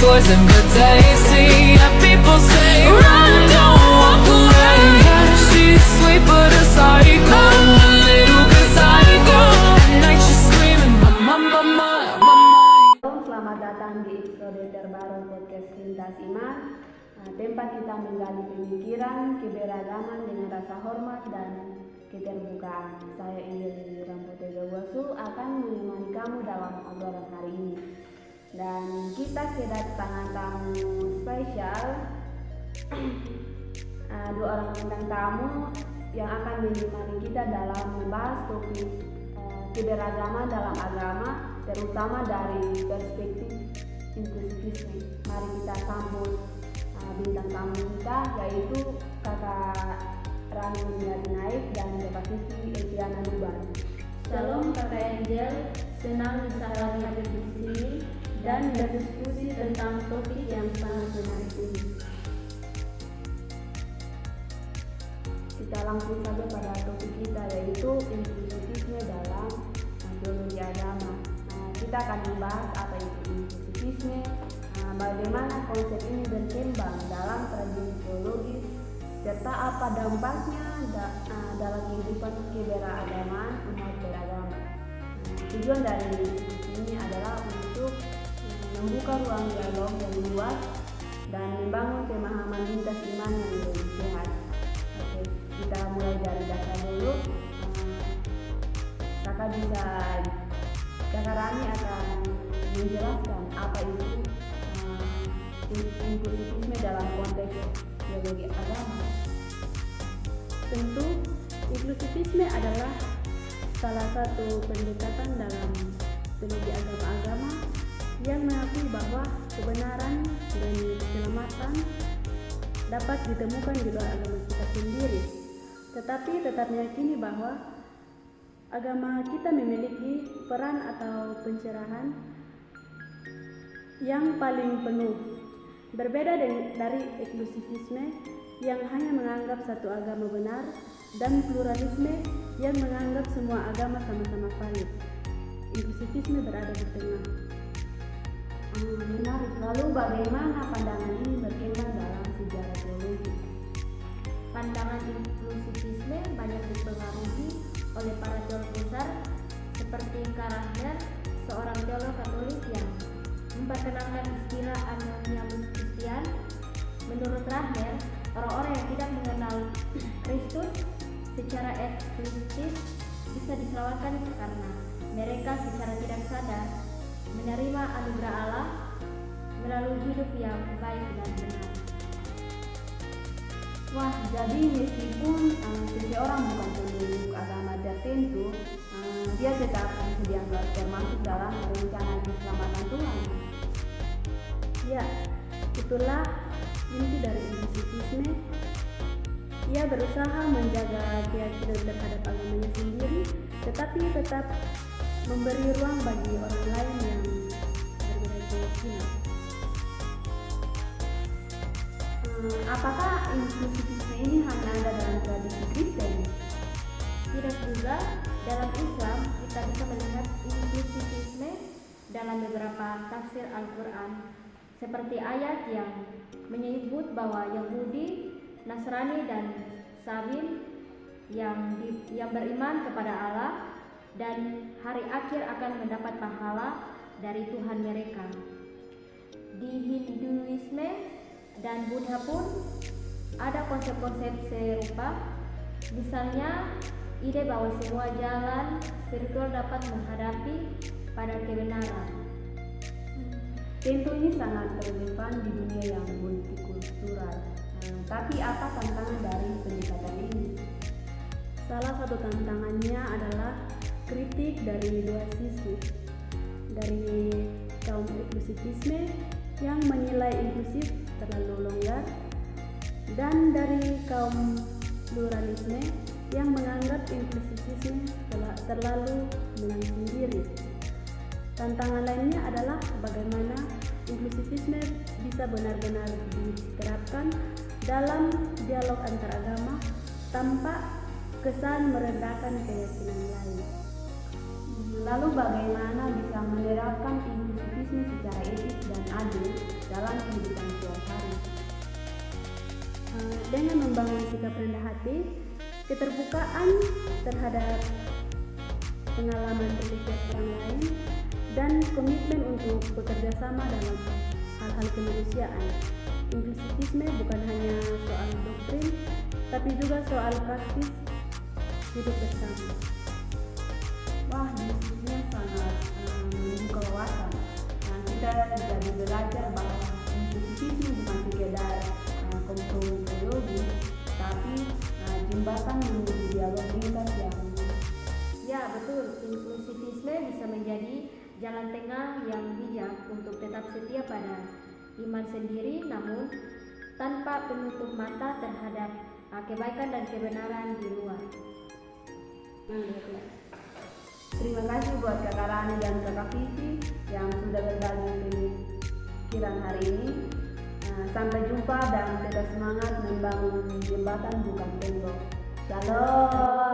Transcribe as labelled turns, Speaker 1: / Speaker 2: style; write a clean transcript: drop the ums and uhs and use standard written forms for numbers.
Speaker 1: poison but tasty. Yeah, people say run, don't walk away. Yeah, she's sweet but a psycho, a little bit psycho. At night she's screaming, mama, mama, mama.
Speaker 2: Selamat datang di episode terbaru podcast Lintas Iman, tempat kita menggali pemikiran, keberagaman dengan rasa hormat dan keterbukaan. Saya Indri Ramputega Wasu akan menemani kamu dalam obrolan hari ini. Dan kita kedatangan tamu spesial, dua orang bintang tamu yang akan menemani kita dalam membahas topik keberagaman dalam agama, terutama dari perspektif inklusifisme. Mari kita sambut bintang tamu kita, yaitu Kakak Rani Naik dan Bapak Siti Etiana Duban.
Speaker 3: Shalom Kakak Angel, senang bisa lagi hadir di sini dan berdiskusi tentang topik yang sangat menarik ini.
Speaker 2: Kita langsung saja pada topik kita, yaitu inklusifisme dalam teologi agama. Kita akan membahas apa itu inklusifisme, bagaimana konsep ini berkembang dalam tradisi teologis, serta apa dampaknya dalam kehidupan keberagaman umat beragama. Tujuan dari diskusi ini adalah untuk membuka ruang dialog yang luas dan membangun pemahaman lintas iman yang lebih sehat. Oke, kita mulai dari dasar dulu. Kakak Rani akan menjelaskan apa itu inklusifisme dalam konteks teologi agama.
Speaker 3: Tentu, inklusifisme adalah salah satu pendekatan dalam teologi agama-agama yang mengakui bahwa kebenaran dan keselamatan dapat ditemukan di luar agama kita sendiri, tetapi tetap meyakini bahwa agama kita memiliki peran atau pencerahan yang paling penuh. Berbeda dari inklusifisme yang hanya menganggap satu agama benar dan pluralisme yang menganggap semua agama sama-sama valid. Inklusifisme berada di tengah.
Speaker 2: Menarik. Lalu bagaimana pandangan ini berkembang dalam sejarah teologi?
Speaker 3: Pandangan inklusifisme banyak dipengaruhi oleh para teolog besar seperti Karl Rahner, seorang teolog Katolik yang memperkenalkan istilah anonimus Kristian. Menurut Rahner, orang-orang yang tidak mengenal Kristus secara eksplisit bisa diselamatkan karena mereka secara tidak sadar menerima anugerah Allah melalui hidup yang baik dan benar.
Speaker 2: Wah, jadi meskipun seseorang bukan pemeluk agama tertentu, dia tetap dianggap termasuk dalam rencana keselamatan Tuhan.
Speaker 3: Ya, itulah inti dari inklusifisme. Ia berusaha menjaga keyakinan terhadap agamanya sendiri, tetapi tetap memberi ruang bagi orang lain yang berbeda keyakinan.
Speaker 2: Apakah inklusifisme ini hanya ada dalam tradisi Kristen?
Speaker 3: Tidak juga. Dalam Islam kita bisa melihat inklusifisme dalam beberapa tafsir Al-Quran, seperti ayat yang menyebut bahwa Yahudi, Nasrani, dan Sabiin yang beriman kepada Allah dan hari akhir akan mendapat pahala dari Tuhan mereka. Di Hinduisme dan Buddha pun ada konsep-konsep serupa, misalnya ide bahwa semua jalan spiritual dapat menghadapi pada kebenaran.
Speaker 2: Tentu ini sangat relevan di dunia yang multikultural. Tapi apa tantangan dari pendekatan ini?
Speaker 3: Salah satu tantangannya adalah kritik dari dua sisi. Dari kaum inklusifisme yang menilai inklusif terlalu longgar, dan dari kaum pluralisme yang menganggap inklusifisme terlalu menang sendiri. Tantangan lainnya adalah bagaimana inklusifisme bisa benar-benar diterapkan dalam dialog antar agama tanpa kesan merendahkan keyakinan lain.
Speaker 2: Lalu bagaimana bisa menerapkan inklusifisme secara etis dan adil sikap rendah hati, keterbukaan terhadap pengalaman berpikir orang lain, dan komitmen untuk bekerja sama dalam hal-hal kemanusiaan. Inklusivisme bukan hanya soal doktrin, tapi juga soal praktis hidup bersama. Wah, diskusinya sangat membuka wawasan. Kita jadi belajar bahwa inklusivisme bukan sekedar kompromi teologi, tapi jembatan menuju dialog lintas yang
Speaker 3: Ya, betul. Inklusivisme bisa menjadi jalan tengah yang bijak untuk tetap setia pada iman sendiri, namun tanpa penutup mata terhadap kebaikan dan kebenaran di luar.
Speaker 2: Terima kasih buat Kakak Rani dan Kakak Vivi yang sudah berbagi pemikiran hari ini. Sampai jumpa dan tetap semangat membangun jembatan bukan tembok. Shalom.